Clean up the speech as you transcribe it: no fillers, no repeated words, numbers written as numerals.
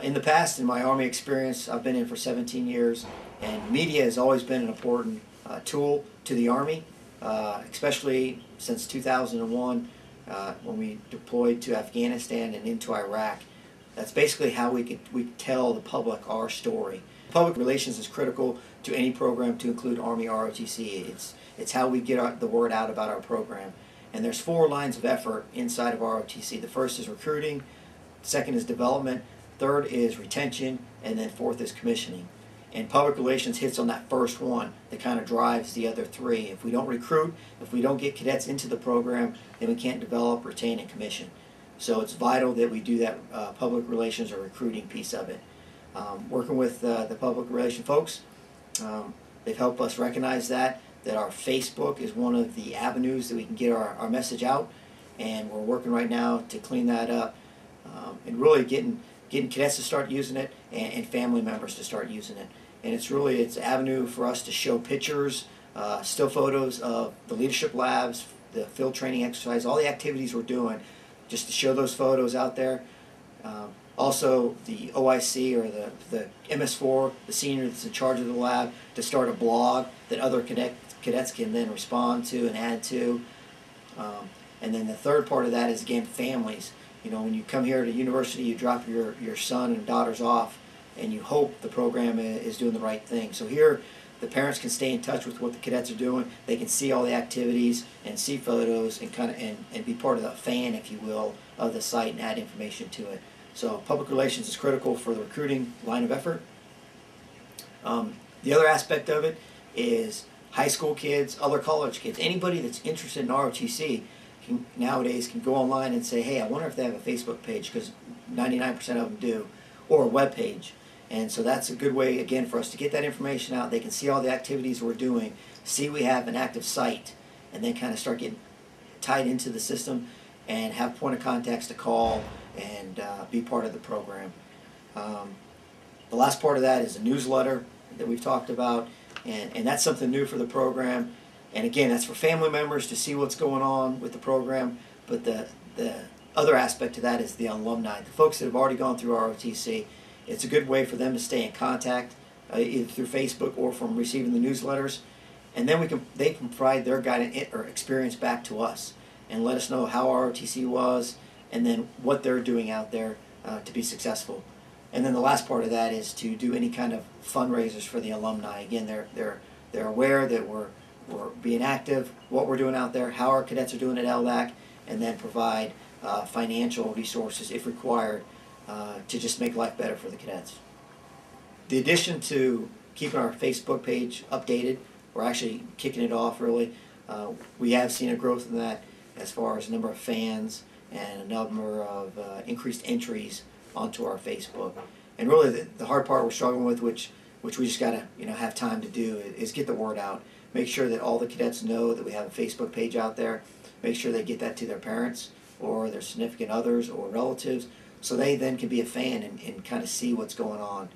In the past, in my Army experience, I've been in for 17 years, and media has always been an important tool to the Army, especially since 2001 when we deployed to Afghanistan and into Iraq. That's basically how we tell the public our story. Public relations is critical to any program, to include Army ROTC. It's how we get the word out about our program. And there's 4 lines of effort inside of ROTC. The first is recruiting, second is development, third is retention, and then fourth is commissioning. And public relations hits on that first one that kind of drives the other 3. If we don't recruit, if we don't get cadets into the program, then we can't develop, retain, and commission. So it's vital that we do that public relations or recruiting piece of it. Working with the public relation folks, they've helped us recognize that our Facebook is one of the avenues that we can get our message out, and we're working right now to clean that up and really getting cadets to start using it and family members to start using it. And it's an avenue for us to show pictures, still photos of the leadership labs, the field training exercise, all the activities we're doing, just to show those photos out there. Also, the OIC or the MS4, the senior that's in charge of the lab, to start a blog that other cadets can then respond to and add to. And then the third part of that is, again, families. You know, when you come here to university, you drop your son and daughters off, and you hope the program is doing the right thing. So here, the parents can stay in touch with what the cadets are doing. They can see all the activities and see photos and and be part of the fan, if you will, of the site and add information to it. So public relations is critical for the recruiting line of effort. The other aspect of it is high school kids, other college kids, anybody that's interested in ROTC nowadays can go online and say, hey, I wonder if they have a Facebook page, because 99% of them do, or a web page. And so that's a good way, again, for us to get that information out. They can see all the activities we're doing, see we have an active site, and then kind of start getting tied into the system and have point of contacts to call and be part of the program. The last part of that is a newsletter that we've talked about, and that's something new for the program. And again, that's for family members to see what's going on with the program. But the other aspect to that is the alumni, the folks that have already gone through ROTC. It's a good way for them to stay in contact, either through Facebook or from receiving the newsletters. And then they can provide their guidance or experience back to us and let us know how ROTC was, and then what they're doing out there to be successful. And then the last part of that is to do any kind of fundraisers for the alumni. Again, they're aware that we're being active, what we're doing out there, how our cadets are doing at LDAC, and then provide financial resources, if required, to just make life better for the cadets. The addition to keeping our Facebook page updated, we're actually kicking it off really. We have seen a growth in that as far as a number of fans and a number of increased entries onto our Facebook. And really the hard part we're struggling with, which we just gotta have time to do, is get the word out. Make sure that all the cadets know that we have a Facebook page out there. Make sure they get that to their parents or their significant others or relatives, so they then can be a fan and kind of see what's going on.